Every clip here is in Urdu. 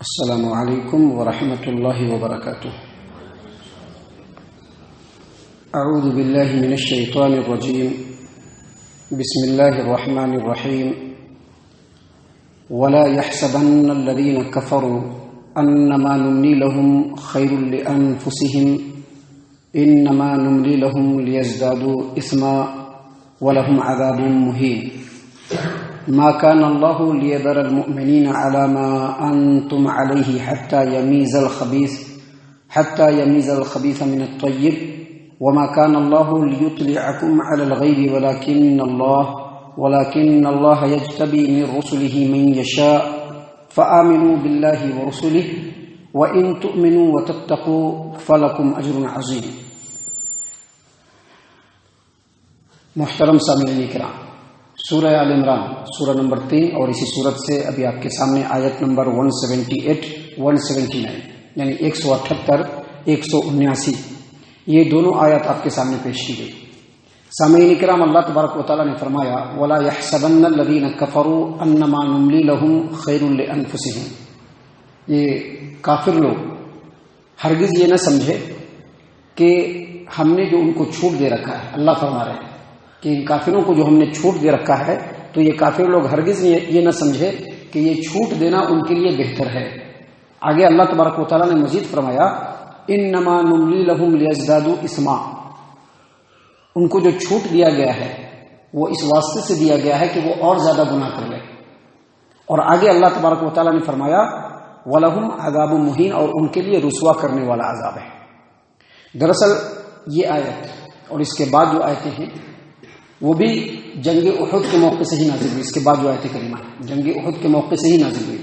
السلام علیکم ورحمۃ اللہ وبرکاتہ۔ اعوذ باللہ من الشیطان الرجیم، بسم اللہ الرحمن الرحیم۔ ولا يحسبن الذين كفروا انما نملي لهم خير لانفسهم انما نملي لهم ليزدادوا اثما ولهم عذاب مهين۔ ما كان الله ليذر المؤمنين على ما أنتم عليه حتى يميز الخبيث من الطيب وما كان الله ليطلعكم على الغيب ولكن الله يجتبي من رسله من يشاء فآمنوا بالله ورسله وإن تؤمنوا وتتقوا فلكم أجر عظيم۔ محترم سامعین کرام، سورہ آل عمران سورہ نمبر 3 اور اسی سورت سے ابھی آپ کے سامنے آیت نمبر 178 179 یعنی 178 179 یہ دونوں آیات آپ کے سامنے پیش کی گئی۔ سامعین کرام، اللہ تبارک و تعالیٰ نے فرمایا وَلَا يَحْسَبَنَّ الَّذِينَ كَفَرُوا أَنَّمَا نُمْلِي لَهُمْ خَيْرٌ لِأَنفُسِهِمْ۔ یہ کافر لوگ ہرگز یہ نہ سمجھے کہ ہم نے جو ان کو چھوٹ دے رکھا ہے، اللہ فرما رہے ہیں کہ ان کافروں کو جو ہم نے چھوٹ دے رکھا ہے تو یہ کافر لوگ ہرگز یہ نہ سمجھے کہ یہ چھوٹ دینا ان کے لیے بہتر ہے۔ آگے اللہ تبارک و تعالیٰ نے مزید فرمایا انما نملی لہم لیزدادوا اثما، ان کو جو چھوٹ دیا گیا ہے وہ اس واسطے سے دیا گیا ہے کہ وہ اور زیادہ گناہ کر لیں۔ اور آگے اللہ تبارک و تعالیٰ نے فرمایا وَلَهُمْ عَذَابٌ مُهِينٌ، اور ان کے لیے رسوا کرنے والا عذاب ہے۔ دراصل یہ آیت اور اس کے بعد جو آیتیں ہیں وہ بھی جنگ احد کے موقع سے ہی نازل ہوئی۔ اس کے بعد جو آیت کریمہ ہے جنگ احد کے موقع سے ہی نازل ہوئی۔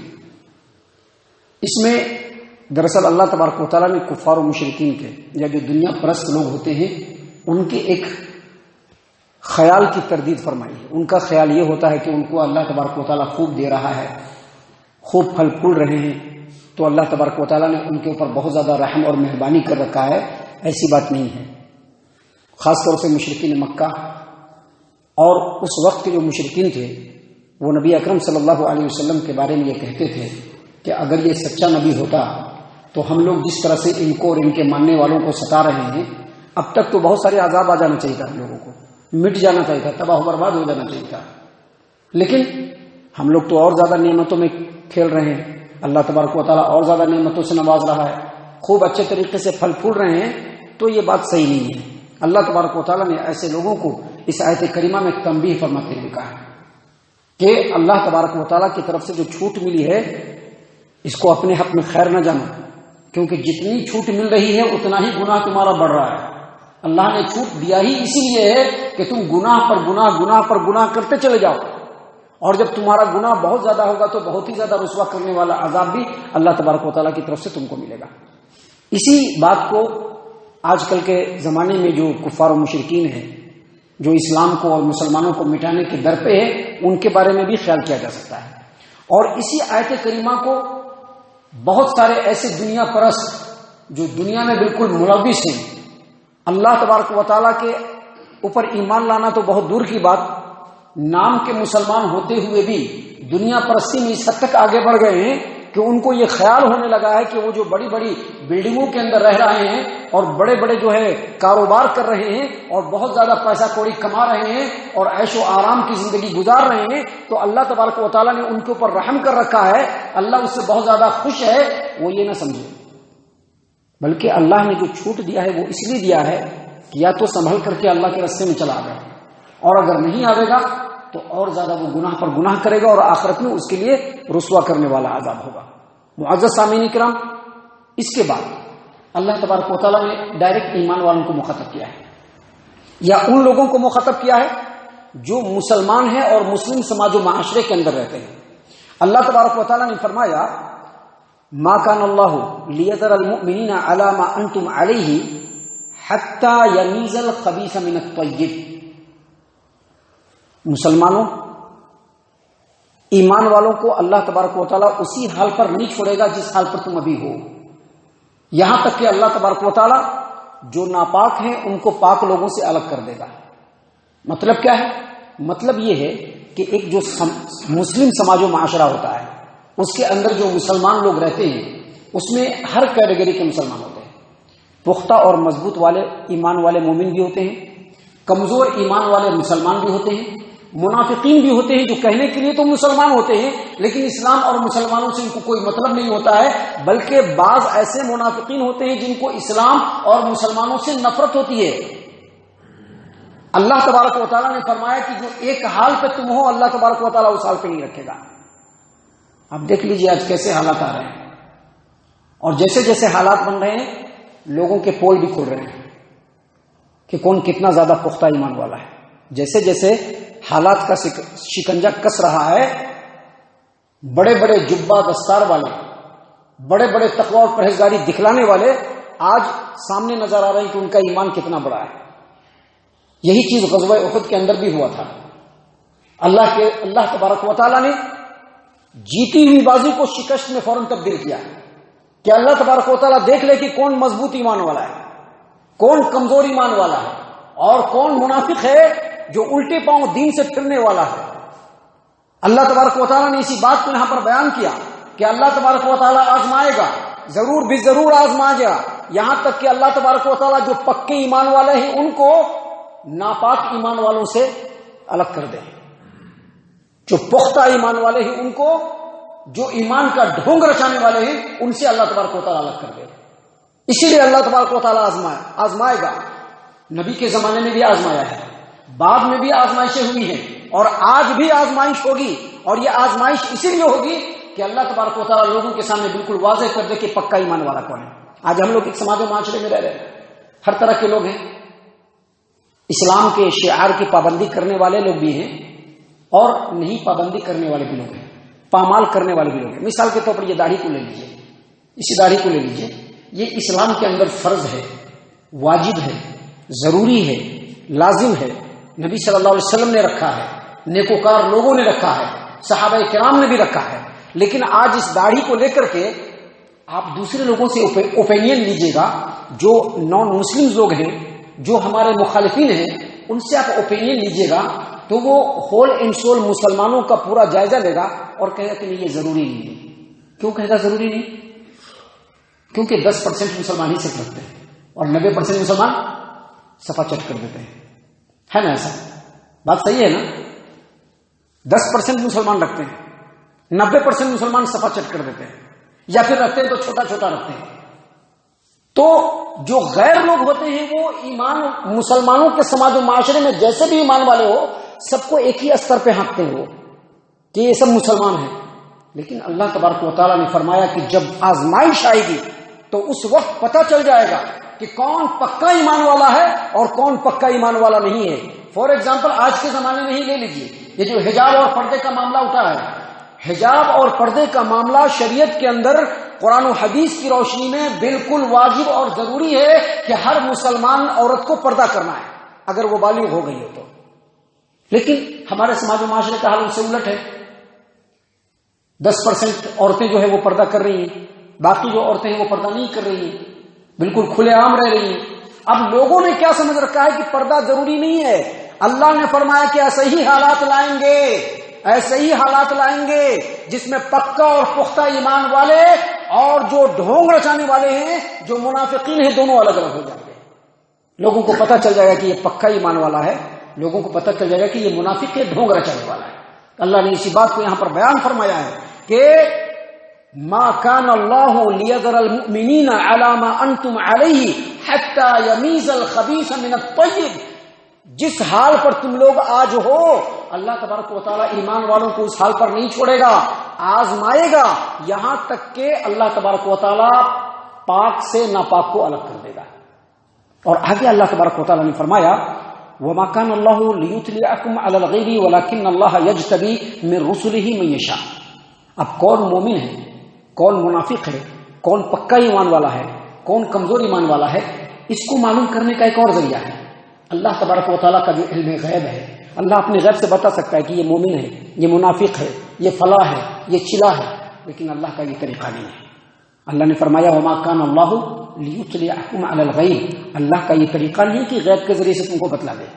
اس میں دراصل اللہ تبارک و تعالیٰ نے کفار و مشرکین کے یا جو دنیا پرست لوگ ہوتے ہیں ان کے ایک خیال کی تردید فرمائی ہے۔ ان کا خیال یہ ہوتا ہے کہ ان کو اللہ تبارک و تعالیٰ خوب دے رہا ہے، خوب پھل پھول رہے ہیں، تو اللہ تبارک و تعالیٰ نے ان کے اوپر بہت زیادہ رحم اور مہربانی کر رکھا ہے۔ ایسی بات نہیں ہے۔ خاص طور سے مشرکین مکہ اور اس وقت کے جو مشرکین تھے وہ نبی اکرم صلی اللہ علیہ وسلم کے بارے میں یہ کہتے تھے کہ اگر یہ سچا نبی ہوتا تو ہم لوگ جس طرح سے ان کو اور ان کے ماننے والوں کو ستا رہے ہیں، اب تک تو بہت سارے عذاب آ جانا چاہیے تھا، ہم لوگوں کو مٹ جانا چاہیے تھا، تباہ و برباد ہو جانا چاہیے تھا، لیکن ہم لوگ تو اور زیادہ نعمتوں میں کھیل رہے ہیں، اللہ تبارک و تعالیٰ اور زیادہ نعمتوں سے نواز رہا ہے، خوب اچھے طریقے سے پھل پھول رہے ہیں، تو یہ بات صحیح نہیں ہے۔ اللہ تبارک و تعالیٰ نے ایسے لوگوں کو اس آیت کریمہ میں تنبیہ فرماتے ہوئے کہا کہ اللہ تبارک و تعالیٰ کی طرف سے جو چھوٹ ملی ہے اس کو اپنے حق میں خیر نہ جانو، کیونکہ جتنی چھوٹ مل رہی ہے اتنا ہی گناہ تمہارا بڑھ رہا ہے۔ اللہ نے چھوٹ دیا ہی اسی لیے ہے کہ تم گناہ پر گناہ کرتے چلے جاؤ، اور جب تمہارا گناہ بہت زیادہ ہوگا تو بہت ہی زیادہ رسوا کرنے والا عذاب بھی اللہ تبارک و تعالیٰ کی طرف سے تم کو ملے گا۔ اسی بات کو آج کل کے زمانے میں جو کفار و مشرکین ہیں جو اسلام کو اور مسلمانوں کو مٹانے کے در پہ ہے، ان کے بارے میں بھی خیال کیا جا سکتا ہے۔ اور اسی آیت کریمہ کو بہت سارے ایسے دنیا پرست جو دنیا میں بالکل ملوث ہیں، اللہ تبارک و تعالیٰ کے اوپر ایمان لانا تو بہت دور کی بات، نام کے مسلمان ہوتے ہوئے بھی دنیا پرستی میں اس حد تک آگے بڑھ گئے ہیں کہ ان کو یہ خیال ہونے لگا ہے کہ وہ جو بڑی بڑی بلڈنگوں کے اندر رہ رہے ہیں اور بڑے بڑے جو ہے کاروبار کر رہے ہیں اور بہت زیادہ پیسہ کوڑی کما رہے ہیں اور عیش و آرام کی زندگی گزار رہے ہیں، تو اللہ تبارک و تعالیٰ نے ان کے اوپر رحم کر رکھا ہے، اللہ اس سے بہت زیادہ خوش ہے، وہ یہ نہ سمجھے، بلکہ اللہ نے جو چھوٹ دیا ہے وہ اس لیے دیا ہے کہ یا تو سنبھل کر کے اللہ کے راستے میں چلا آئے، اور اگر نہیں آئے گا تو اور زیادہ وہ گناہ پر گناہ کرے گا اور آخرت میں اس کے لیے رسوا کرنے والا عذاب ہوگا۔ معزز سامعین کرام، اس کے بعد اللہ تبارک و تعالیٰ نے ڈائریکٹ ایمان والوں کو مخاطب کیا ہے یا ان لوگوں کو مخاطب کیا ہے جو مسلمان ہیں اور مسلم سماج و معاشرے کے اندر رہتے ہیں۔ اللہ تبارک و تعالیٰ نے فرمایا ما کان اللہ لیذر المؤمنین علی ما انتم علیہ حتی یمیز الخبیث من الطیب۔ مسلمانوں، ایمان والوں کو اللہ تبارک و تعالیٰ اسی حال پر نہیں چھوڑے گا جس حال پر تم ابھی ہو، یہاں تک کہ اللہ تبارک و تعالیٰ جو ناپاک ہیں ان کو پاک لوگوں سے الگ کر دے گا۔ مطلب کیا ہے؟ مطلب یہ ہے کہ ایک جو مسلم سماج و معاشرہ ہوتا ہے اس کے اندر جو مسلمان لوگ رہتے ہیں اس میں ہر کیٹیگری کے مسلمان ہوتے ہیں. پختہ اور مضبوط والے ایمان والے مومن بھی ہوتے ہیں، کمزور ایمان والے مسلمان بھی ہوتے ہیں، منافقین بھی ہوتے ہیں جو کہنے کے لیے تو مسلمان ہوتے ہیں لیکن اسلام اور مسلمانوں سے ان کو کوئی مطلب نہیں ہوتا ہے، بلکہ بعض ایسے منافقین ہوتے ہیں جن کو اسلام اور مسلمانوں سے نفرت ہوتی ہے. اللہ تبارک و تعالیٰ نے فرمایا کہ جو ایک حال پہ تم ہو اللہ تبارک و تعالیٰ اس حال پہ نہیں رکھے گا. اب دیکھ لیجئے آج کیسے حالات آ رہے ہیں، اور جیسے جیسے حالات بن رہے ہیں لوگوں کے پول بھی کھل رہے ہیں کہ کون کتنا زیادہ پختہ ایمان والا ہے. جیسے جیسے حالات کا شکنجہ کس رہا ہے، بڑے بڑے جبہ دستار والے، بڑے بڑے تقوی اور پرہیزگاری دکھلانے والے آج سامنے نظر آ رہے ہیں کہ ان کا ایمان کتنا بڑا ہے. یہی چیز غزوہ احد کے اندر بھی ہوا تھا. اللہ تبارک و تعالیٰ نے جیتی ہوئی بازی کو شکست میں فوراً تبدیل کیا کہ اللہ تبارک و تعالیٰ دیکھ لے کہ کون مضبوط ایمان والا ہے، کون کمزور ایمان والا ہے، اور کون منافق ہے جو الٹے پاؤں دین سے پھرنے والا ہے. اللہ تبارک و تعالیٰ نے اسی بات کو یہاں پر بیان کیا کہ اللہ تبارک و تعالیٰ آزمائے گا، ضرور بھی ضرور آزمائے گا، یہاں تک کہ اللہ تبارک و تعالیٰ جو پکے ایمان والے ہیں ان کو ناپاک ایمان والوں سے الگ کر دے، جو پختہ ایمان والے ہیں ان کو، جو ایمان کا ڈھونگ رچانے والے ہیں ان سے اللہ تبارک و تعالیٰ الگ کر دے. اسی لیے اللہ تبارک و تعالیٰ آزمائے گا. نبی کے زمانے میں بھی آزمایا ہے، بعد میں بھی آزمائشیں ہوئی ہیں، اور آج بھی آزمائش ہوگی. اور یہ آزمائش اسی لیے ہوگی کہ اللہ تبارک و تعالیٰ لوگوں کے سامنے بالکل واضح کر دے کہ پکا ایمان والا کون ہے. آج ہم لوگ ایک سماج و معاشرے میں رہ رہے ہیں، ہر طرح کے لوگ ہیں. اسلام کے شعار کی پابندی کرنے والے لوگ بھی ہیں اور نہیں پابندی کرنے والے بھی لوگ ہیں، پامال کرنے والے بھی لوگ ہیں. مثال کے طور پر یہ داڑھی کو لے لیجیے، اسی داڑھی کو لے لیجیے. یہ اسلام کے اندر فرض ہے، واجب ہے، ضروری ہے، لازم ہے. نبی صلی اللہ علیہ وسلم نے رکھا ہے، نیکوکار لوگوں نے رکھا ہے، صحابہ کرام نے بھی رکھا ہے. لیکن آج اس داڑھی کو لے کر کے آپ دوسرے لوگوں سے اوپینین لیجیے گا، جو نان مسلم لوگ ہیں، جو ہمارے مخالفین ہیں، ان سے آپ اوپینین لیجیے گا تو وہ ہول اینڈ سول مسلمانوں کا پورا جائزہ لے گا اور کہے گا کہ نہیں یہ ضروری نہیں ہے. کیوں کہے گا ضروری نہیں؟ کیونکہ 10% مسلمان ہی صرف رکھتے ہیں اور 90% مسلمان صفا چٹ کر دیتے ہیں. ہے نا ایسا؟ بات صحیح ہے نا؟ 10% مسلمان رکھتے ہیں، 90% مسلمان صفا چٹ کر دیتے ہیں، یا پھر رکھتے ہیں تو چھوٹا چھوٹا رکھتے ہیں. تو جو غیر لوگ ہوتے ہیں وہ ایمان مسلمانوں کے سماج و معاشرے میں جیسے بھی ایمان والے ہو سب کو ایک ہی استر پہ ہانکتے ہیں وہ کہ یہ سب مسلمان ہیں. لیکن اللہ تبارک و تعالیٰ نے فرمایا کہ جب آزمائش آئے گی تو اس وقت پتہ چل جائے گا کہ کون پکا ایمان والا ہے اور کون پکا ایمان والا نہیں ہے. فار ایگزامپل آج کے زمانے میں ہی لے لیجیے، یہ جو حجاب اور پردے کا معاملہ اٹھا ہے، حجاب اور پردے کا معاملہ شریعت کے اندر قرآن و حدیث کی روشنی میں بالکل واجب اور ضروری ہے کہ ہر مسلمان عورت کو پردہ کرنا ہے اگر وہ بالغ ہو گئی ہو تو. لیکن ہمارے سماج و معاشرے کا حال ان سے الٹ ہے. 10% عورتیں جو ہے وہ پردہ کر رہی ہیں، باقی جو عورتیں ہیں وہ پردہ نہیں کر رہی ہیں، بالکل کھلے عام رہ رہی ہیں. اب لوگوں نے کیا سمجھ رکھا ہے کہ پردہ ضروری نہیں ہے. اللہ نے فرمایا کہ ایسے ہی حالات لائیں گے، ایسے ہی حالات لائیں گے جس میں پکا اور پختہ ایمان والے اور جو ڈھونگ رچانے والے ہیں، جو منافقین ہیں، دونوں الگ الگ ہو جائیں گے. لوگوں کو پتہ چل جائے گا کہ یہ پکا ایمان والا ہے، لوگوں کو پتہ چل جائے گا کہ یہ منافق ہے، ڈھونگ رچانے والا ہے. اللہ نے اسی بات کو یہاں پر بیان فرمایا ہے کہ ما كان الله ليذر المؤمنين على ما انتم عليه حتى يميز الخبيث من الطيب. جس حال پر تم لوگ آج ہو اللہ تبارک و تعالیٰ ایمان والوں کو اس حال پر نہیں چھوڑے گا، آزمائے گا یہاں تک کہ اللہ تبارک و تعالیٰ پاک سے ناپاک کو الگ کر دے گا. اور آگے اللہ تبارک و تعالیٰ نے فرمایا وما كان الله ليطلعكم على الغيب ولكن الله يجتبي من رسله من يشاء. اب کون مومن ہے، کون منافق ہے، کون پکا ایمان والا ہے، کون کمزور ایمان والا ہے، اس کو معلوم کرنے کا ایک اور ذریعہ ہے اللہ تبارک و تعالیٰ کا جو علم غیب ہے. اللہ اپنے غیب سے بتا سکتا ہے کہ یہ مومن ہے، یہ منافق ہے، یہ فلاح ہے، یہ چلا ہے، لیکن اللہ کا یہ طریقہ نہیں ہے. اللہ نے فرمایا وما كان الله ليطلعكم على الغيب. اللہ کا یہ طریقہ نہیں کہ غیب کے ذریعے سے تم کو بتلا دے،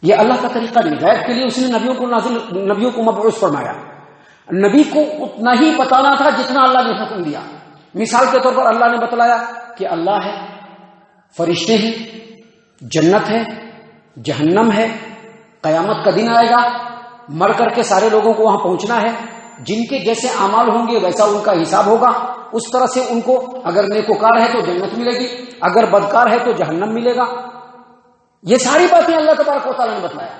یہ اللہ کا طریقہ نہیں. غیب کے لیے اس نے نبیوں کو مبعوث فرمایا. نبی کو اتنا ہی بتانا تھا جتنا اللہ نے حکم دیا. مثال کے طور پر اللہ نے بتلایا کہ اللہ ہے، فرشتے ہیں، جنت ہے، جہنم ہے، قیامت کا دن آئے گا، مر کر کے سارے لوگوں کو وہاں پہنچنا ہے، جن کے جیسے اعمال ہوں گے ویسا ان کا حساب ہوگا، اس طرح سے ان کو اگر نیکوکار ہے تو جنت ملے گی، اگر بدکار ہے تو جہنم ملے گا. یہ ساری باتیں اللہ تبارک و تعالیٰ نے بتلایا.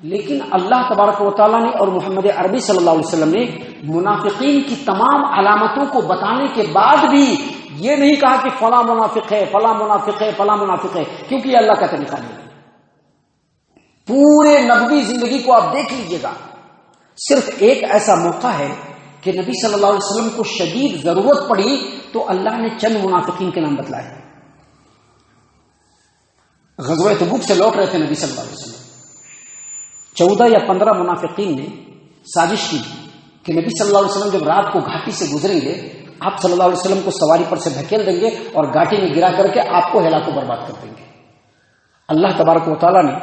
لیکن اللہ تبارک و تعالیٰ نے اور محمد عربی صلی اللہ علیہ وسلم نے منافقین کی تمام علامتوں کو بتانے کے بعد بھی یہ نہیں کہا کہ فلاں منافق ہے، فلاں منافق ہے، فلاں منافق ہے، کیونکہ یہ اللہ کا طریقہ نہیں ہے. پورے نبوی زندگی کو آپ دیکھ لیجئے گا، صرف ایک ایسا موقع ہے کہ نبی صلی اللہ علیہ وسلم کو شدید ضرورت پڑی تو اللہ نے چند منافقین کے نام بتلائے. غزوہ تبوک سے لوٹ رہے تھے نبی صلی اللہ علیہ وسلم، 14 یا 15 منافقین نے سازش کی کہ نبی صلی اللہ علیہ وسلم جب رات کو گھاٹی سے گزریں گے آپ صلی اللہ علیہ وسلم کو سواری پر سے دھکیل دیں گے اور گھاٹی میں گرا کر کے آپ کو ہلاک و برباد کر دیں گے. اللہ تبارک و تعالیٰ نے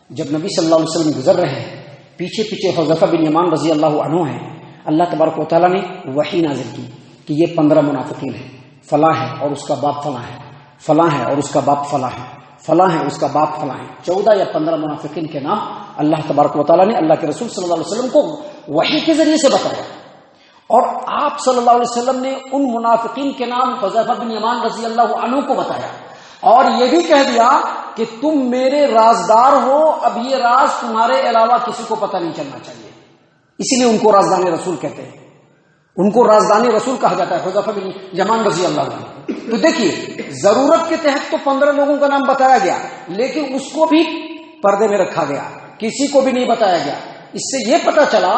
جب نبی صلی اللہ علیہ وسلم گزر رہے ہیں، پیچھے پیچھے حذیفہ بن یمان رضی اللہ عنہ ہیں، اللہ تبارک و تعالیٰ نے وحی نازل کی کہ یہ 15 منافقین ہیں، فلاں ہے اور اس کا باپ فلاں ہے، فلاں ہے اور اس کا باپ فلاں ہے، فلاں ہے اس کا باپ فلاں ہے. 14 یا 15 منافقین کے نام اللہ تبارک و تعالیٰ نے اللہ کے رسول صلی اللہ علیہ وسلم کو وحی کے ذریعے سے بتایا. اور آپ صلی اللہ علیہ وسلم نے ان منافقین کے نام حذیفہ بن یمان رضی اللہ عنہ کو بتایا اور یہ بھی کہہ دیا کہ تم میرے رازدار ہو، اب یہ راز تمہارے علاوہ کسی کو پتہ نہیں چلنا چاہیے. اسی لیے ان کو رازدان رسول کہتے ہیں، ان کو رازدان رسول کہا جاتا ہے، حذیفہ بن یمان رضی اللہ عنہ. تو دیکھیے ضرورت کے تحت تو 15 لوگوں کا نام بتایا گیا، لیکن اس کو بھی پردے میں رکھا گیا، کسی کو بھی نہیں بتایا گیا. اس سے یہ پتا چلا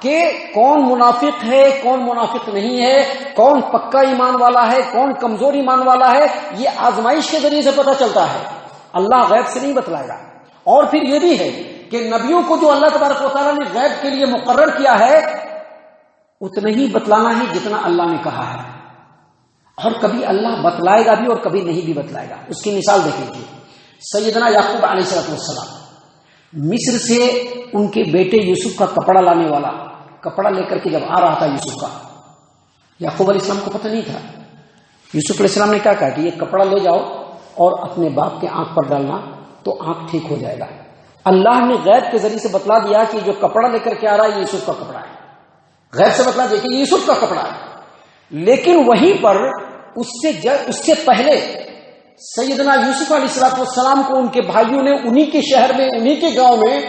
کہ کون منافق ہے، کون منافق نہیں ہے، کون پکا ایمان والا ہے، کون کمزور ایمان والا ہے، یہ آزمائش کے ذریعے سے پتا چلتا ہے، اللہ غیب سے نہیں بتلائے گا. اور پھر یہ بھی ہے کہ نبیوں کو جو اللہ تبارک و تعالیٰ نے غیب کے لیے مقرر کیا ہے اتنا ہی بتلانا ہے جتنا اللہ نے کہا ہے، اور کبھی اللہ بتلائے گا بھی اور کبھی نہیں بھی بتلائے گا. اس کی مثال دیکھ لیجیے، سیدنا یعقوب علیہ السلام مصر سے ان کے بیٹے یوسف کا کپڑا لانے والا کپڑا لے کر کے جب آ رہا تھا یوسف کا، یعقوب علیہ السلام کو پتہ نہیں تھا. یوسف علیہ السلام نے کیا کہا کہ یہ کپڑا لے جاؤ اور اپنے باپ کے آنکھ پر ڈالنا تو آنکھ ٹھیک ہو جائے گا. اللہ نے غیب کے ذریعے سے بتلا دیا کہ جو کپڑا لے کر کے آ رہا ہے یہ یوسف کا کپڑا ہے، غیب سے بتلا دیا کہ یہ یوسف کا کپڑا ہے. لیکن وہیں پر اس سے پہلے سیدنا یوسف علیہ السلام کو ان کے بھائیوں نے انہی کے شہر میں، انہی کے گاؤں میں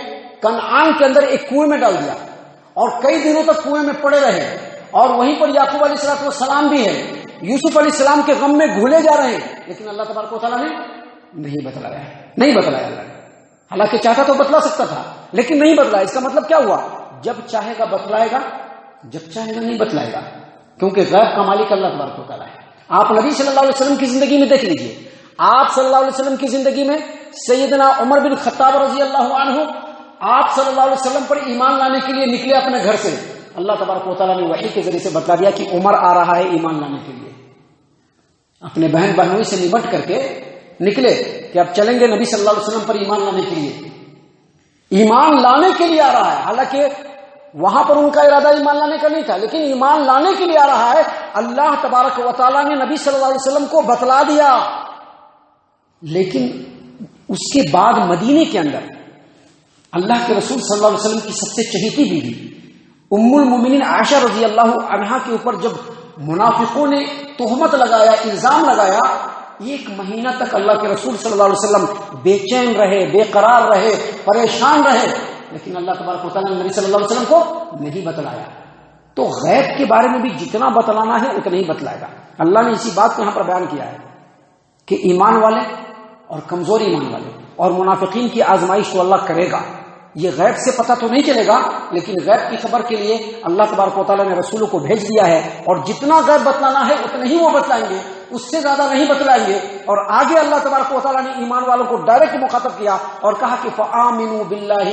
کنعان کے اندر ایک کنویں میں ڈال دیا اور کئی دنوں تک کنویں میں پڑے رہے. اور وہیں پر یعقوب علیہ السلام بھی ہے، یوسف علیہ السلام کے غم میں گھولے جا رہے ہیں، لیکن اللہ تبارک و تعالیٰ نے نہیں بتلایا. اللہ نے حالانکہ چاہتا تو بتلا سکتا تھا لیکن نہیں بتلایا. اس کا مطلب کیا ہوا؟ جب چاہے گا بتلائے گا، جب چاہے گا نہیں بتلائے گا، کیونکہ غیب کا مالک اللہ تبارک و تعالیٰ ہے. آپ نبی صلی اللہ علیہ وسلم کی زندگی میں دیکھ لیجئے، آپ صلی اللہ علیہ وسلم کی زندگی میں سیدنا عمر بن خطاب رضی اللہ عنہ آپ صلی اللہ علیہ وسلم پر ایمان لانے کے لیے نکلے اپنے گھر سے. اللہ تبارک و تعالیٰ نے وحی کے ذریعے سے بتلا دیا کہ عمر آ رہا ہے ایمان لانے کے لیے. اپنے بہن بہنوئی سے نمٹ کر کے نکلے کہ اب چلیں گے نبی صلی اللہ علیہ وسلم پر ایمان لانے کے لیے. ایمان لانے کے لیے آ رہا ہے، حالانکہ وہاں پر ان کا ارادہ ایمان لانے کا نہیں تھا، لیکن ایمان لانے کے لیے آ رہا ہے. اللہ تبارک و تعالیٰ نے نبی صلی اللہ علیہ وسلم کو بتلا دیا. لیکن اس کے بعد مدینے کے اندر اللہ کے رسول صلی اللہ علیہ وسلم کی سب سے چہیتی بیوی ام المومنین عائشہ رضی اللہ عنہا کے اوپر جب منافقوں نے تہمت لگایا، الزام لگایا، 1 مہینہ تک اللہ کے رسول صلی اللہ علیہ وسلم بے چین رہے، بے قرار رہے، پریشان رہے، لیکن اللہ تبارک و تعالیٰ نے نبی صلی اللہ علیہ وسلم کو نہیں بتلایا. تو غیب کے بارے میں بھی جتنا بتلانا ہے اتنا ہی بتلائے گا. اللہ نے اسی بات کو یہاں پر بیان کیا ہے کہ ایمان والے اور کمزور ایمان والے اور منافقین کی آزمائش تو اللہ کرے گا. یہ غیب سے پتہ تو نہیں چلے گا، لیکن غیب کی خبر کے لیے اللہ تبارک و تعالیٰ نے رسولوں کو بھیج دیا ہے، اور جتنا غیب بتلانا ہے اتنا ہی وہ بتلائیں گے، اس سے زیادہ نہیں بتلائیں گے. اور آگے اللہ تبارک و تعالیٰ نے ایمان والوں کو ڈائریکٹ مخاطب کیا اور کہا کہ فآمنوا باللہ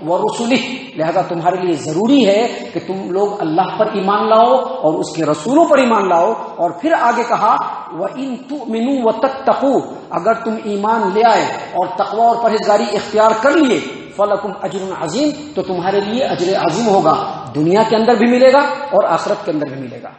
ورسلہ، لہذا تمہارے لیے ضروری ہے کہ تم لوگ اللہ پر ایمان لاؤ اور اس کے رسولوں پر ایمان لاؤ. اور پھر آگے کہا وَإِن تُؤْمِنُوا وَتَتَّقُوا، اگر تم ایمان لے آئے اور تقوی اور پرہیزگاری اختیار کر لیے، فلکم اجر عظیم، تو تمہارے لیے اجر عظیم ہوگا، دنیا کے اندر بھی ملے گا اور آخرت کے اندر بھی ملے گا۔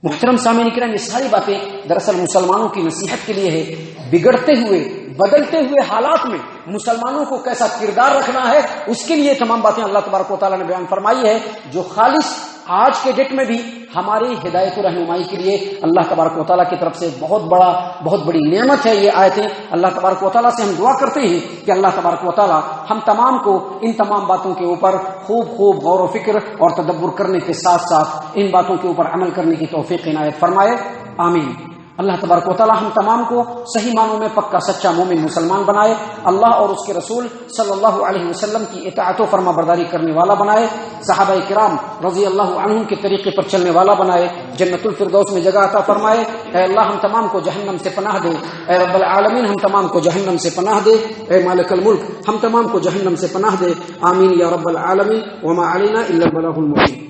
محترم سامعین کرام، یہ ساری باتیں دراصل مسلمانوں کی نصیحت کے لیے ہے۔ بگڑتے ہوئے بدلتے ہوئے حالات میں مسلمانوں کو کیسا کردار رکھنا ہے، اس کے لیے تمام باتیں اللہ تبارک و تعالیٰ نے بیان فرمائی ہے، جو خالص آج کے ڈیٹ میں بھی ہماری ہدایت و رہنمائی کے لیے اللہ تبارک و تعالیٰ کی طرف سے بہت بڑی نعمت ہے یہ آیتیں۔ اللہ تبارک و تعالیٰ سے ہم دعا کرتے ہیں کہ اللہ تبارک و تعالیٰ ہم تمام کو ان تمام باتوں کے اوپر خوب غور و فکر اور تدبر کرنے کے ساتھ ساتھ ان باتوں کے اوپر عمل کرنے کی توفیق عنایت فرمائے، آمین۔ اللہ تبارک و تعالیٰ ہم تمام کو صحیح معنوں میں پکا سچا مومن مسلمان بنائے، اللہ اور اس کے رسول صلی اللہ علیہ وسلم کی اطاعت و فرما برداری کرنے والا بنائے، صحابہ کرام رضی اللہ عنہم کے طریقے پر چلنے والا بنائے، جنت الفردوس میں جگہ عطا فرمائے۔ اے اللہ ہم تمام کو جہنم سے پناہ دے، اے رب العالمین ہم تمام کو جہنم سے پناہ دے، اے مالک الملک ہم تمام کو جہنم سے پناہ دے، آمین یا رب العالمین۔ وما علینا الا البلاغ المبین۔